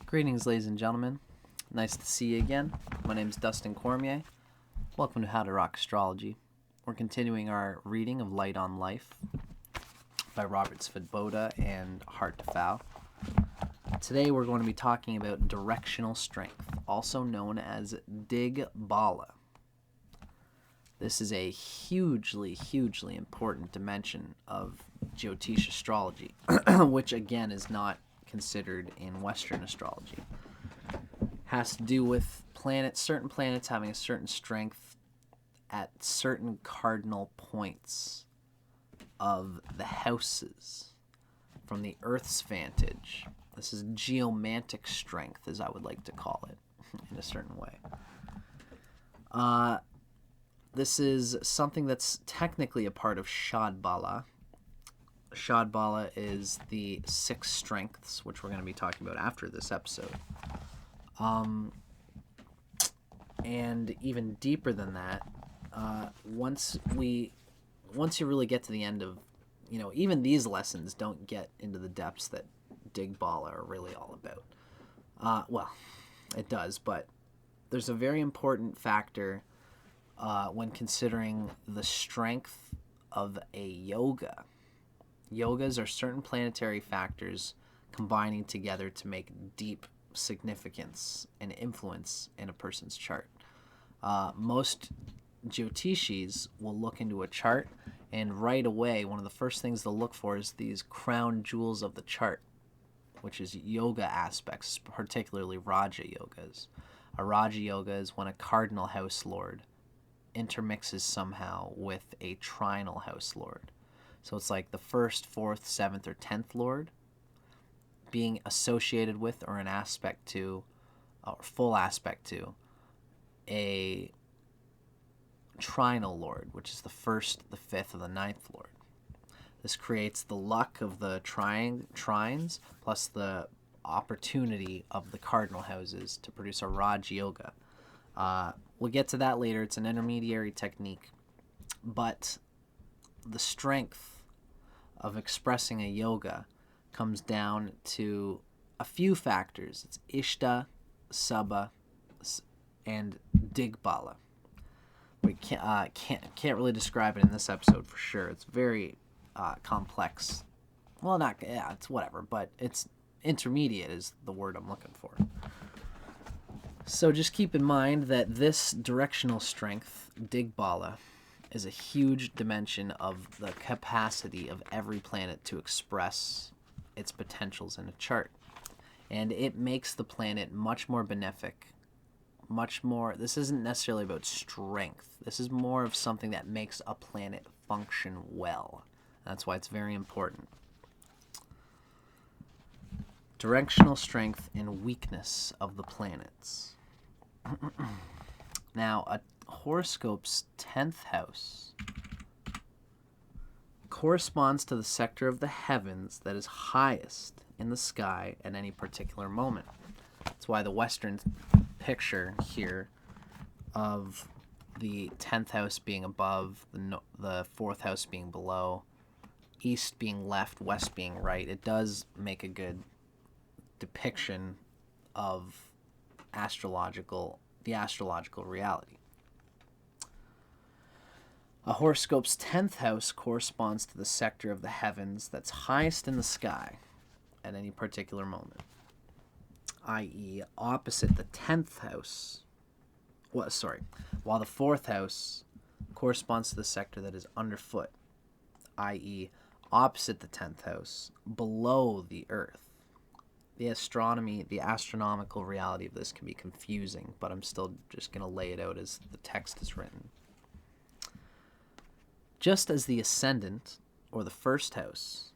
Greetings, ladies and gentlemen. Nice to see you again. My name is Dustin Cormier. Welcome to How to Rock Astrology. We're continuing our reading of Light on Life by Robert Svoboda and Hart to Fowl. Today we're going to be talking about directional strength, also known as Digbala. This is a hugely important dimension of Jyotish astrology, which again is not considered in Western astrology. Has to do with certain planets having a certain strength at certain cardinal points of the houses from the Earth's vantage. This is geomantic strength, as I would like to call it, in a certain way. This is something that's technically a part of Bala. Bala is the 6 strengths, which we're going to be talking about after this episode. And even deeper than that, once you really get to the end of, even these lessons don't get into the depths that Digbala are really all about. Well, it does, but there's a very important factor when considering the strength of a yoga. Yogas are certain planetary factors combining together to make deep significance and influence in a person's chart. Most Jyotishis will look into a chart, and right away, one of the first things they'll look for is these crown jewels of the chart, which is yoga aspects, particularly Raja yogas. A Raja yoga is when a cardinal house lord intermixes somehow with a trinal house lord. So it's like the 1st, 4th, 7th, or 10th lord being associated with or an aspect to, or full aspect to, a trinal lord, which is the 1st, the 5th, or the 9th lord. This creates the luck of the trines plus the opportunity of the cardinal houses to produce a Raj Yoga. We'll get to that later. It's an intermediary technique. But the strength of expressing a yoga comes down to a few factors. It's Ishta, Sabha, and Digbala. We can't really describe it in this episode for sure. It's very complex. Well, it's whatever, but it's intermediate is the word I'm looking for. So just keep in mind that this directional strength, Digbala, is a huge dimension of the capacity of every planet to express its potentials in a chart. And it makes the planet much more benefic, much more. This isn't necessarily about strength. This is more of something that makes a planet function well. That's why it's very important. Directional strength and weakness of the planets. Now, a horoscope's 10th house corresponds to the sector of the heavens that is highest in the sky at any particular moment. That's why the Western picture here of the 10th house being above, the 4th house being below, east being left, west being right, it does make a good depiction of the astrological reality. A horoscope's 10th house corresponds to the sector of the heavens that's highest in the sky at any particular moment, i.e. opposite the 10th house. While the 4th house corresponds to the sector that is underfoot, i.e. opposite the 10th house, below the Earth. The astronomical reality of this can be confusing, but I'm still just going to lay it out as the text is written. Just as the Ascendant, or the 1st house,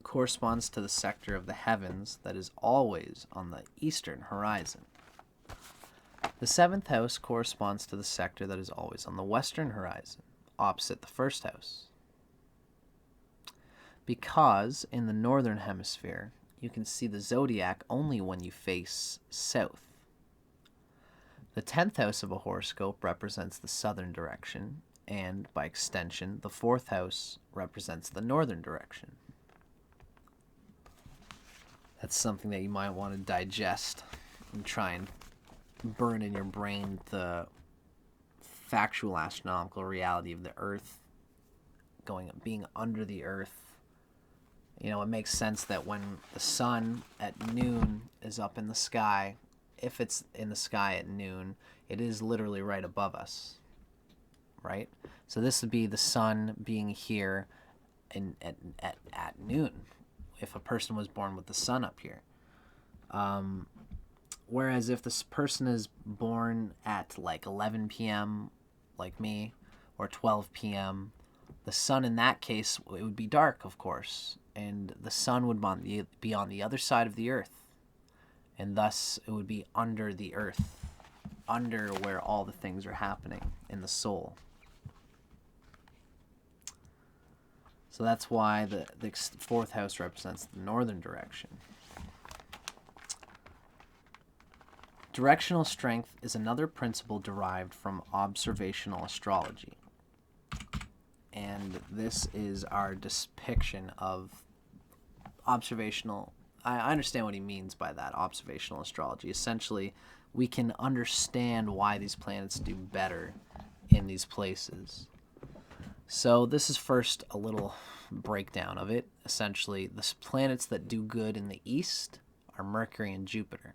corresponds to the sector of the heavens that is always on the eastern horizon, the 7th house corresponds to the sector that is always on the western horizon, opposite the 1st house. Because in the northern hemisphere, you can see the zodiac only when you face south. The 10th house of a horoscope represents the southern direction, and by extension, the 4th house represents the northern direction. That's something that you might want to digest and try and burn in your brain the factual astronomical reality of the Earth being under the Earth. You know, it makes sense that when the sun at noon is up in the sky, if it's in the sky at noon, it is literally right above us, right? So this would be the sun being here at noon, if a person was born with the sun up here. Whereas if this person is born at like 11 p.m., like me, or 12 p.m., the sun in that case, it would be dark, of course, and the sun would be on the other side of the Earth, and thus it would be under the Earth, under where all the things are happening in the soul. So that's why the fourth house represents the northern direction. Directional strength is another principle derived from observational astrology. And this is our depiction of observational. I understand what he means by that, observational astrology. Essentially, we can understand why these planets do better in these places. So this is first a little breakdown of it. Essentially, the planets that do good in the east are Mercury and Jupiter.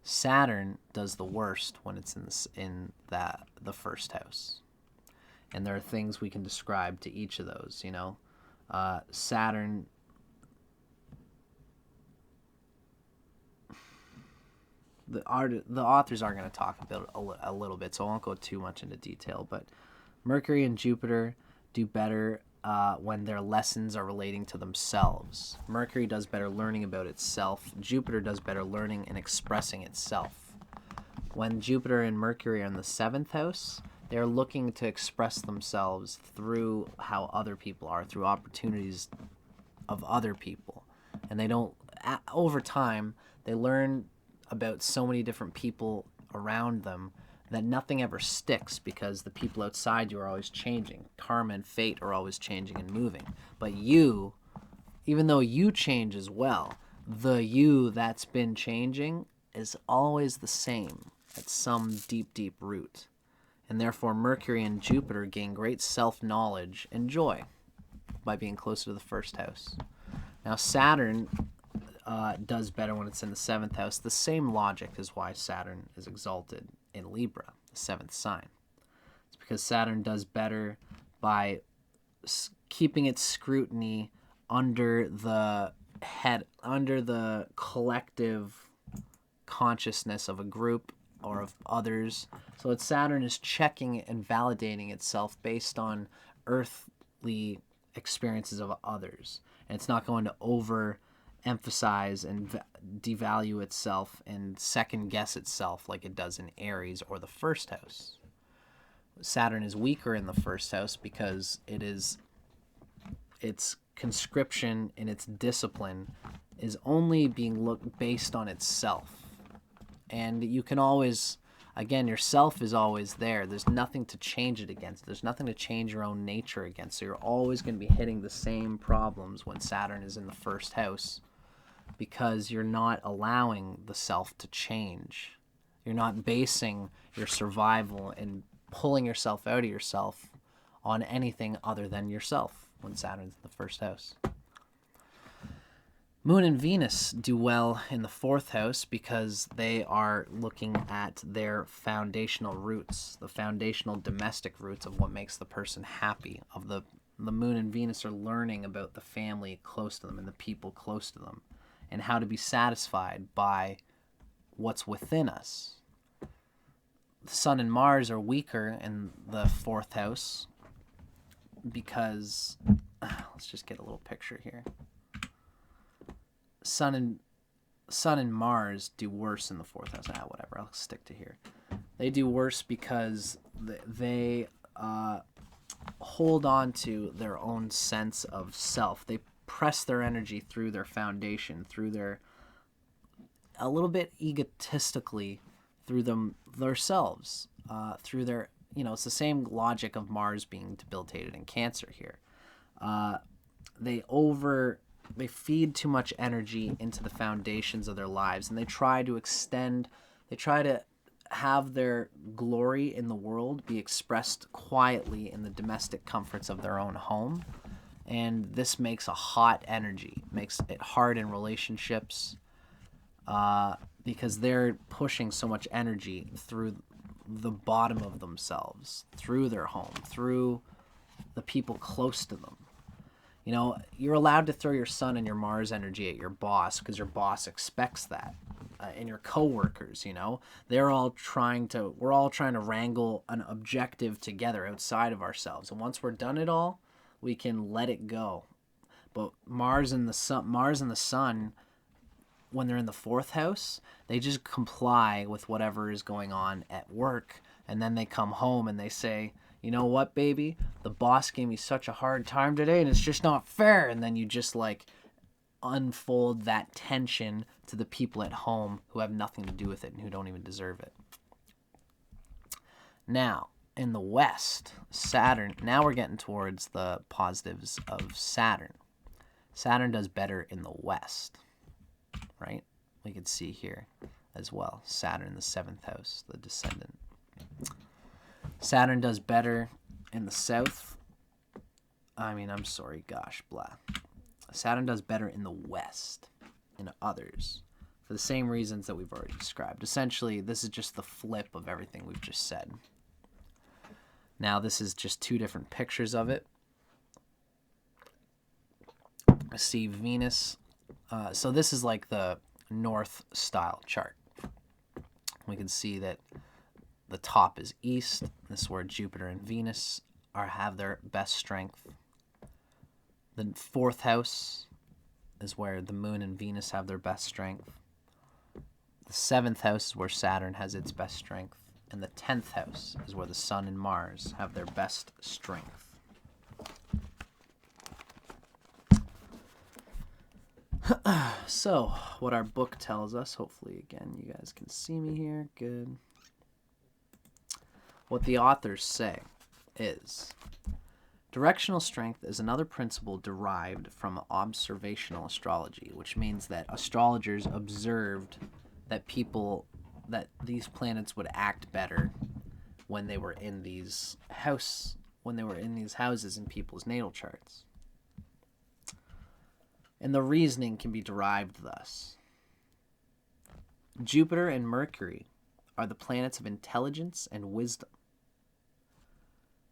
Saturn does the worst when it's in the first house. And there are things we can describe to each of those, you know. Saturn, the authors are going to talk about a little bit, so I won't go too much into detail, but Mercury and Jupiter do better when their lessons are relating to themselves. Mercury does better learning about itself. Jupiter does better learning and expressing itself. When Jupiter and Mercury are in the seventh house, they're looking to express themselves through how other people are, through opportunities of other people. And they don't, over time, they learn about so many different people around them that nothing ever sticks, because the people outside you are always changing. Karma and fate are always changing and moving. But you, even though you change as well, the you that's been changing is always the same at some deep, deep root. And therefore Mercury and Jupiter gain great self-knowledge and joy by being closer to the first house. Now Saturn does better when it's in the seventh house. The same logic is why Saturn is exalted in Libra, the seventh sign. It's because Saturn does better by keeping its scrutiny under the collective consciousness of a group or of others. So Saturn is checking and validating itself based on earthly experiences of others. And it's not going to overemphasize and devalue itself and second guess itself like it does in Aries or the first house. Saturn is weaker in the first house because its conscription and its discipline is only being based on itself. And you can always, again, yourself is always there. There's nothing to change it against. There's nothing to change your own nature against. So you're always going to be hitting the same problems when Saturn is in the first house, because you're not allowing the self to change. You're not basing your survival and pulling yourself out of yourself on anything other than yourself when Saturn's in the first house. Moon and Venus do well in the fourth house because they are looking at their foundational roots, the foundational domestic roots of what makes the person happy. The Moon and Venus are learning about the family close to them and the people close to them, and how to be satisfied by what's within us. The Sun and Mars are weaker in the fourth house because, let's just get a little picture here. Sun and Mars do worse in the fourth house. Whatever, I'll stick to here. They do worse because they hold on to their own sense of self. They press their energy through their foundation, through their, a little bit egotistically, through themselves, through their, it's the same logic of Mars being debilitated in Cancer here. They they feed too much energy into the foundations of their lives, and they try to have their glory in the world be expressed quietly in the domestic comforts of their own home. And this makes a hot energy, makes it hard in relationships, because they're pushing so much energy through the bottom of themselves, through their home, through the people close to them. You know, you're allowed to throw your Sun and your Mars energy at your boss because your boss expects that. And your coworkers, you know, we're all trying to wrangle an objective together outside of ourselves. And once we're done it all, we can let it go. But Mars and the Sun, when they're in the fourth house, they just comply with whatever is going on at work. And then they come home and they say, you know what, baby? The boss gave me such a hard time today and it's just not fair. And then you just like unfold that tension to the people at home who have nothing to do with it and who don't even deserve it. Now, in the West, Saturn, now we're getting towards the positives of Saturn. Saturn does better in the West, right? We can see here as well. Saturn, the 7th house, the descendant. Saturn does better in the South. Saturn does better in the West, in others, for the same reasons that we've already described. Essentially, this is just the flip of everything we've just said. Now, this is just two different pictures of it. I see Venus. So this is like the North style chart. We can see that the top is East. This is where Jupiter and Venus have their best strength. The 4th house is where the Moon and Venus have their best strength. The 7th house is where Saturn has its best strength. And the 10th house is where the Sun and Mars have their best strength. So, what our book tells us, hopefully, again, you guys can see me here. Good. What the authors say is, directional strength is another principle derived from observational astrology, which means that astrologers observed that these planets would act better when they were in these houses in people's natal charts. And the reasoning can be derived thus. Jupiter and Mercury are the planets of intelligence and wisdom.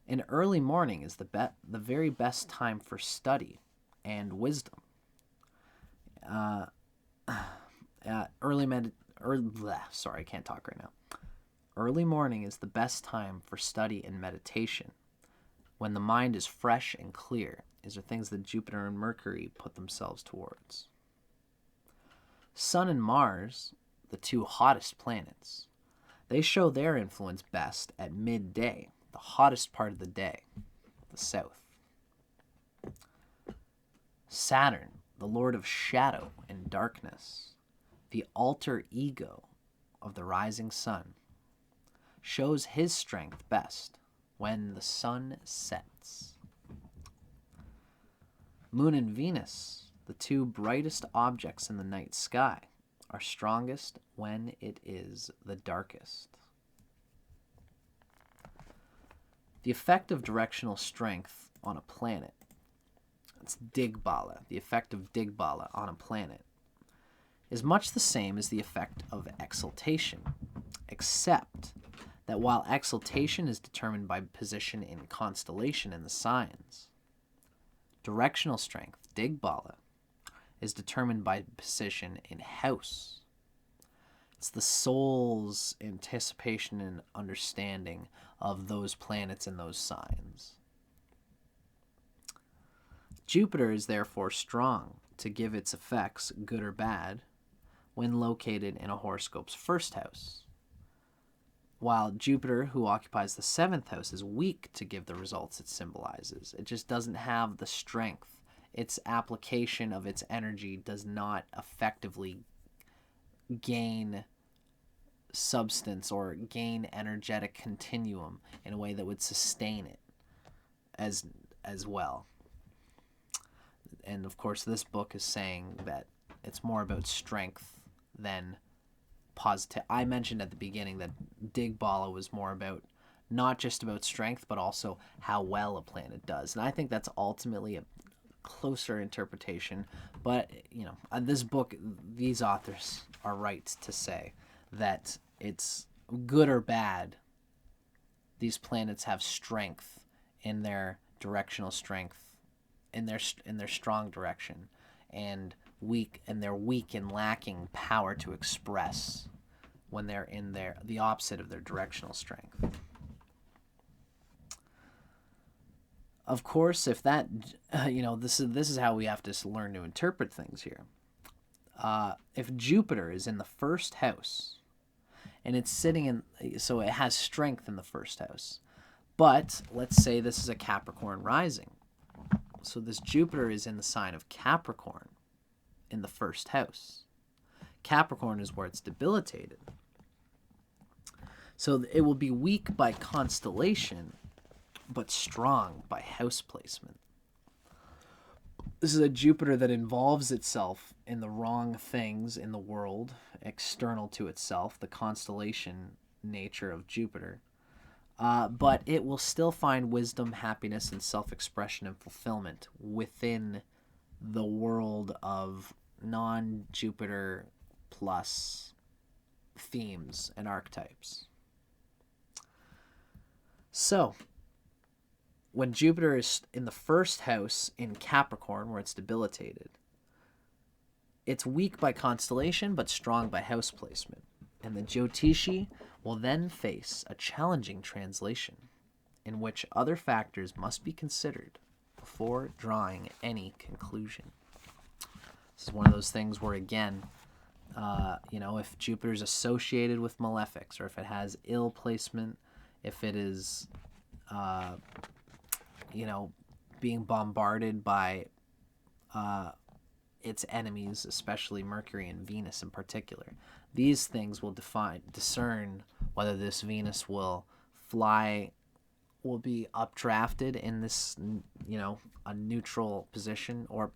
And early morning is the very best time for study and wisdom. Early morning is the best time for study and meditation, when the mind is fresh and clear. These are things that Jupiter and Mercury put themselves towards. Sun and Mars, the two hottest planets, they show their influence best at midday, the hottest part of the day, the south. Saturn, the lord of shadow and darkness, the alter ego of the rising sun, shows his strength best when the sun sets. Moon and Venus, the two brightest objects in the night sky, are strongest when it is the darkest. The effect of directional strength on a planet, it's Digbala, the effect of Digbala on a planet, is much the same as the effect of exaltation, except that while exaltation is determined by position in constellation in the signs, directional strength, Digbala, is determined by position in house. It's the soul's anticipation and understanding of those planets and those signs. Jupiter is therefore strong to give its effects, good or bad, when located in a horoscope's first house, while Jupiter, who occupies the 7th house, is weak to give the results it symbolizes. It just doesn't have the strength. Its application of its energy does not effectively gain substance or gain energetic continuum in a way that would sustain it as well. and of course this book is saying that it's more about strength than positive. I mentioned at the beginning that Digbala was more about not just about strength, but also how well a planet does. And I think that's ultimately a closer interpretation. But, you know, this book, these authors are right to say that it's good or bad. These planets have strength in their directional strength, in their strong direction, and they're weak and lacking power to express when they're in the opposite of their directional strength. Of course, if that, this is how we have to learn to interpret things here. If Jupiter is in the first house, and it's sitting in, so it has strength in the first house. But let's say this is a Capricorn rising. So this Jupiter is in the sign of Capricorn in the first house. Capricorn is where it's debilitated. So it will be weak by constellation, but strong by house placement. This is a Jupiter that involves itself in the wrong things in the world, external to itself, the constellation nature of Jupiter. But it will still find wisdom, happiness, and self-expression and fulfillment within the world of non-Jupiter plus themes and archetypes. So, when Jupiter is in the first house in Capricorn, where it's debilitated, it's weak by constellation, but strong by house placement. And the Jyotishi will then face a challenging translation in which other factors must be considered before drawing any conclusion. This is one of those things where, again, if Jupiter's associated with malefics, or if it has ill placement, if it is, being bombarded by its enemies, especially Mercury and Venus in particular. These things will discern whether this Venus will be updrafted in this, a neutral position or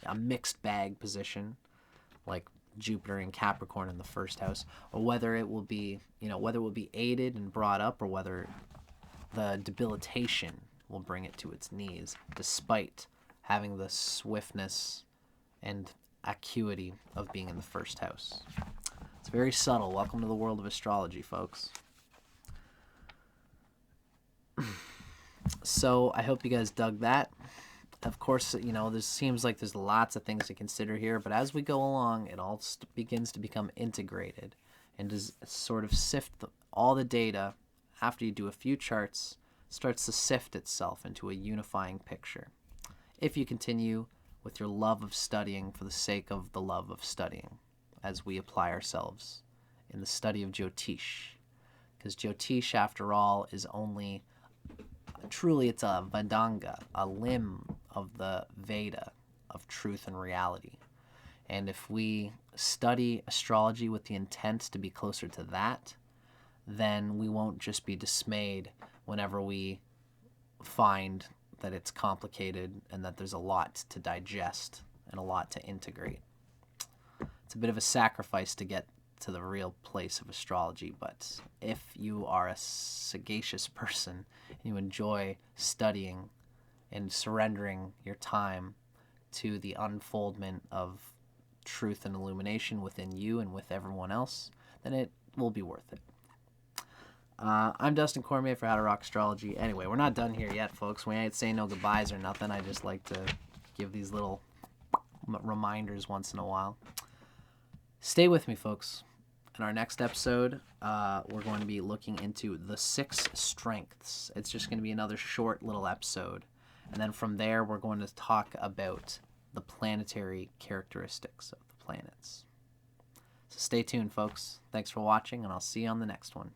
a mixed bag position, like Jupiter in Capricorn in the first house, or whether it will be, aided and brought up, or whether the debilitation will bring it to its knees, despite having the swiftness and acuity of being in the first house. It's very subtle. Welcome to the world of astrology, folks. So I hope you guys dug that. Of course, this seems like there's lots of things to consider here, but as we go along, it all begins to become integrated and does sort of sift all the data after you do a few charts, starts to sift itself into a unifying picture. If you continue with your love of studying for the sake of the love of studying, as we apply ourselves in the study of Jyotish. Because Jyotish, after all, is only, truly it's a Vedanga, a limb of the Veda of truth and reality. And if we study astrology with the intent to be closer to that, then we won't just be dismayed whenever we find that it's complicated and that there's a lot to digest and a lot to integrate. It's a bit of a sacrifice to get to the real place of astrology, but if you are a sagacious person and you enjoy studying and surrendering your time to the unfoldment of truth and illumination within you and with everyone else, then it will be worth it. I'm Dustin Cormier for How to Rock Astrology. Anyway, we're not done here yet, folks. We ain't saying no goodbyes or nothing. I just like to give these little reminders once in a while. Stay with me, folks. In our next episode, we're going to be looking into the 6 strengths. It's just going to be another short little episode. And then from there, we're going to talk about the planetary characteristics of the planets. So stay tuned, folks. Thanks for watching, and I'll see you on the next one.